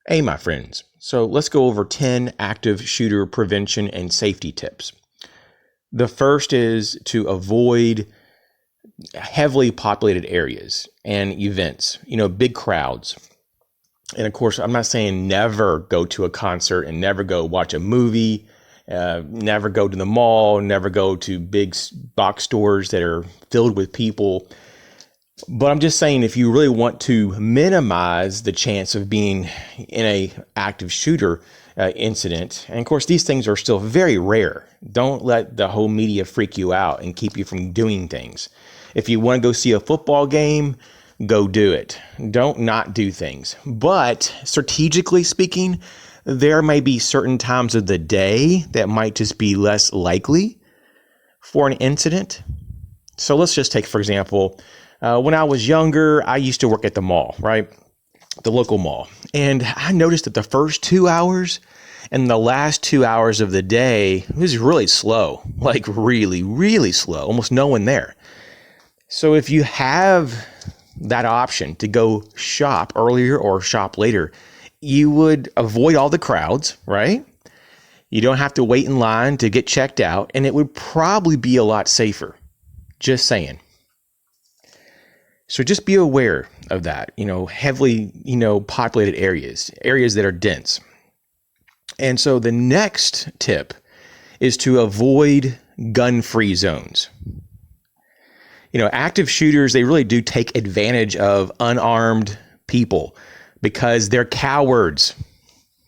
Hey, my friends. So let's go over 10 active shooter prevention and safety tips. The first is to avoid heavily populated areas and events, big crowds. And of course, I'm not saying never go to a concert and never go watch a movie, never go to the mall, never go to big box stores that are filled with people. But I'm just saying, if you really want to minimize the chance of being in a active shooter incident, and of course, these things are still very rare. Don't let the whole media freak you out and keep you from doing things. If you want to go see a football game, go do it. Don't not do things. But strategically speaking, there may be certain times of the day that might just be less likely for an incident. So let's just take, for example, when I was younger, I used to work at the mall, right? The local mall. And I noticed that the first 2 hours and the last 2 hours of the day was really slow, like really, really slow, almost no one there. So if you have that option to go shop earlier or shop later, you would avoid all the crowds, right? You don't have to wait in line to get checked out, and it would probably be a lot safer. Just saying. So just be aware of that, heavily, populated areas that are dense. And so the next tip is to avoid gun-free zones. Active shooters, they really do take advantage of unarmed people because they're cowards.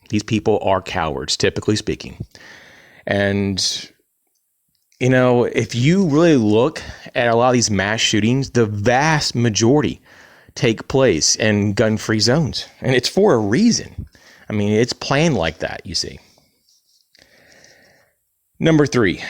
These people are cowards, typically speaking. And if you really look at a lot of these mass shootings, the vast majority take place in gun-free zones. And it's for a reason. I mean, it's planned like that, you see. Number 3,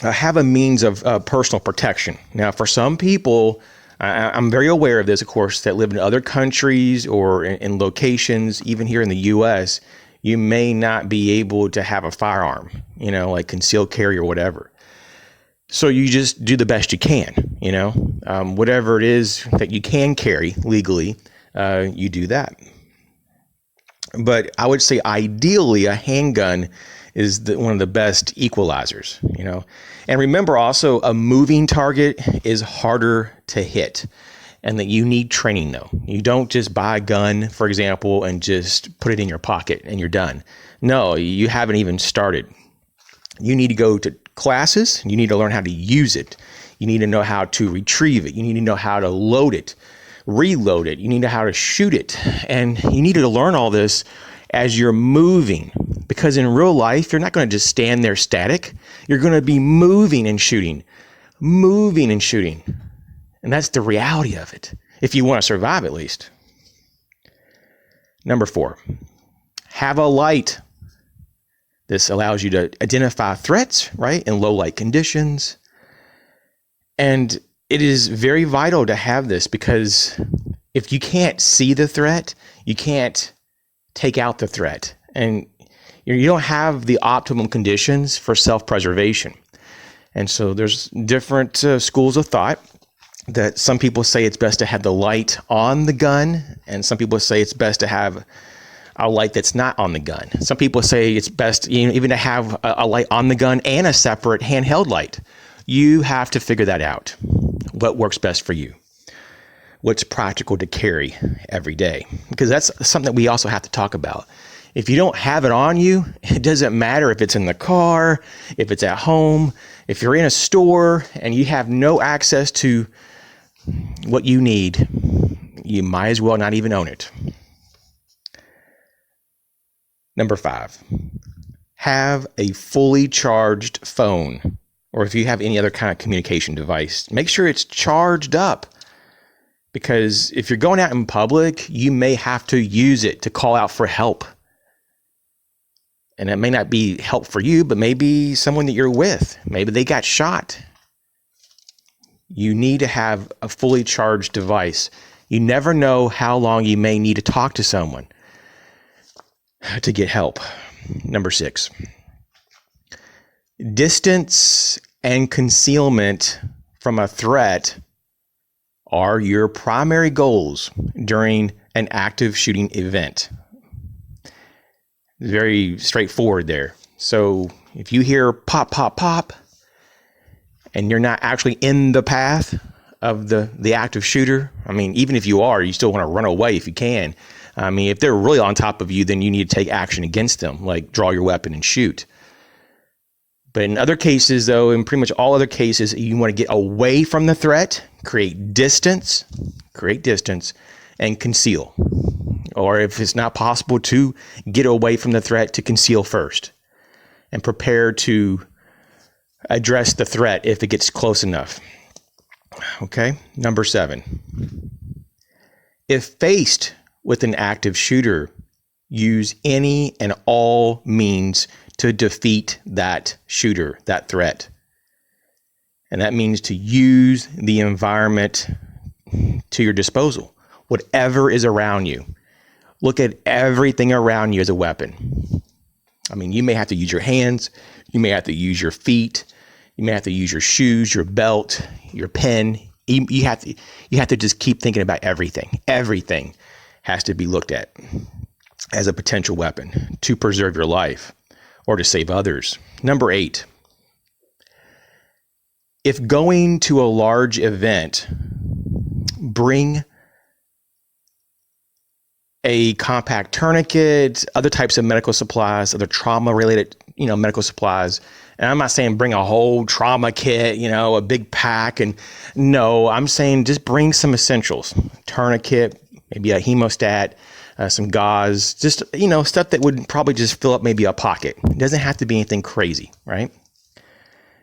have a means of personal protection. Now, for some people, I'm very aware of this, of course, that live in other countries or in locations, even here in the U.S., you may not be able to have a firearm, like concealed carry or whatever. So you just do the best you can, whatever it is that you can carry legally, you do that. But I would say ideally a handgun is one of the best equalizers, And remember also, a moving target is harder to hit. And that you need training, though. You don't just buy a gun, for example, and just put it in your pocket and you're done. No, you haven't even started. You need to go to classes. You need to learn how to use it. You need to know how to retrieve it. You need to know how to load it, reload it. You need to know how to shoot it. And you need to learn all this as you're moving. Because in real life, you're not going to just stand there static. You're going to be moving and shooting. Moving and shooting. And that's the reality of it, if you want to survive at least. Number 4, have a light. This allows you to identify threats, right, in low light conditions. And it is very vital to have this because if you can't see the threat, you can't take out the threat. And you don't have the optimum conditions for self-preservation. And so there's different schools of thought. That some people say it's best to have the light on the gun, and some people say it's best to have a light that's not on the gun. Some people say it's best even to have a light on the gun and a separate handheld light. You have to figure that out. What works best for you? What's practical to carry every day? Because that's something that we also have to talk about. If you don't have it on you, it doesn't matter if it's in the car, if it's at home, if you're in a store and you have no access to what you need, you might as well not even own it. Number 5, have a fully charged phone, or if you have any other kind of communication device, make sure it's charged up. Because if you're going out in public, you may have to use it to call out for help. And it may not be help for you, but maybe someone that you're with, maybe they got shot. You need to have a fully charged device. You never know how long you may need to talk to someone to get help. Number 6, distance and concealment from a threat are your primary goals during an active shooting event. It's very straightforward there. So if you hear pop, pop, pop, and you're not actually in the path of the active shooter, I mean, even if you are, you still want to run away if you can. I mean, if they're really on top of you, then you need to take action against them, like draw your weapon and shoot. But in other cases, though, in pretty much all other cases, you want to get away from the threat, create distance, and conceal. Or if it's not possible to get away from the threat, to conceal first and prepare to address the threat if it gets close enough. Okay, number 7. If faced with an active shooter, use any and all means to defeat that shooter, that threat. And that means to use the environment to your disposal. Whatever is around you. Look at everything around you as a weapon. I mean, you may have to use your hands. You may have to use your feet. You may have to use your shoes, your belt, your pen. You have to just keep thinking about everything. Everything has to be looked at as a potential weapon to preserve your life or to save others. Number 8, if going to a large event, bring a compact tourniquet, other types of medical supplies, other trauma-related, medical supplies. And I'm not saying bring a whole trauma kit, a big pack. And no, I'm saying just bring some essentials, tourniquet, maybe a hemostat, some gauze, just, stuff that would probably just fill up maybe a pocket. It doesn't have to be anything crazy, right?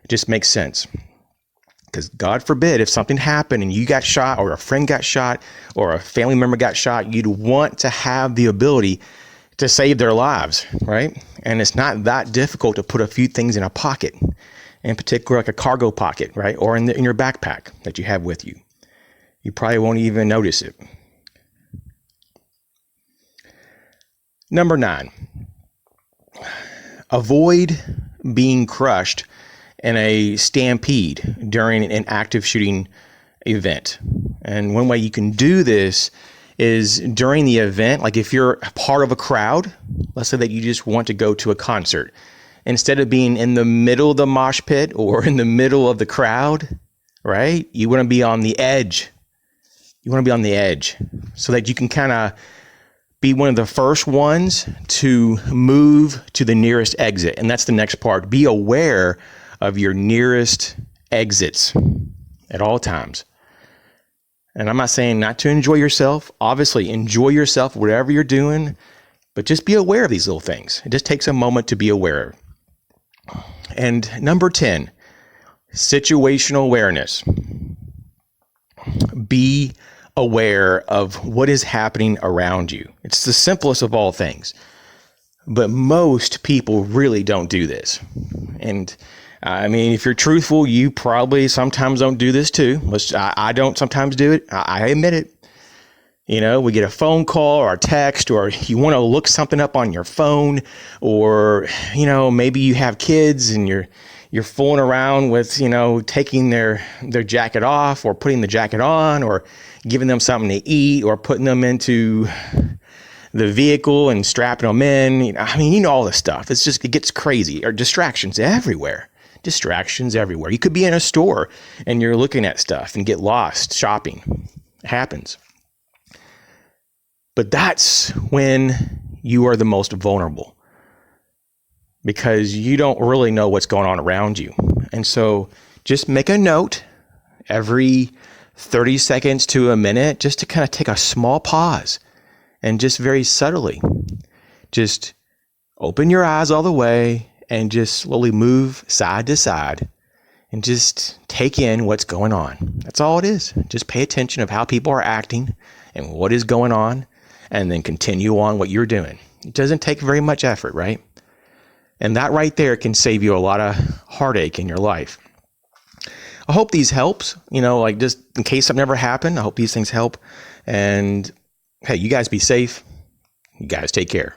It just makes sense. Because God forbid, if something happened and you got shot or a friend got shot or a family member got shot, you'd want to have the ability to save their lives, right? And it's not that difficult to put a few things in a pocket, in particular like a cargo pocket, right? Or in your backpack that you have with you. You probably won't even notice it. Number 9, avoid being crushed in a stampede during an active shooting event. And one way you can do this is during the event, like if you're part of a crowd, let's say that you just want to go to a concert, instead of being in the middle of the mosh pit or in the middle of the crowd, right? You want to be on the edge. You want to be on the edge so that you can kind of be one of the first ones to move to the nearest exit. And that's the next part. Be aware of your nearest exits at all times. And I'm not saying not to enjoy yourself. Obviously, enjoy yourself, whatever you're doing, but just be aware of these little things. It just takes a moment to be aware. And number 10, situational awareness. Be aware of what is happening around you. It's the simplest of all things, but most people really don't do this. And I mean, if you're truthful, you probably sometimes don't do this too. I don't sometimes do it. I admit it. We get a phone call or a text, or you want to look something up on your phone, or, maybe you have kids and you're fooling around with, taking their jacket off or putting the jacket on, or giving them something to eat, or putting them into the vehicle and strapping them in. All this stuff. It gets crazy. Or distractions everywhere. You could be in a store and you're looking at stuff and get lost shopping. It happens. But that's when you are the most vulnerable, because you don't really know what's going on around you. And so just make a note every 30 seconds to a minute, just to kind of take a small pause and just very subtly, just open your eyes all the way and just slowly move side to side and just take in what's going on. That's all it is. Just pay attention of how people are acting and what is going on, and then continue on what you're doing. It doesn't take very much effort, right? And that right there can save you a lot of heartache in your life. I hope these helps, just in case something ever happened. I hope these things help. And hey, you guys be safe. You guys take care.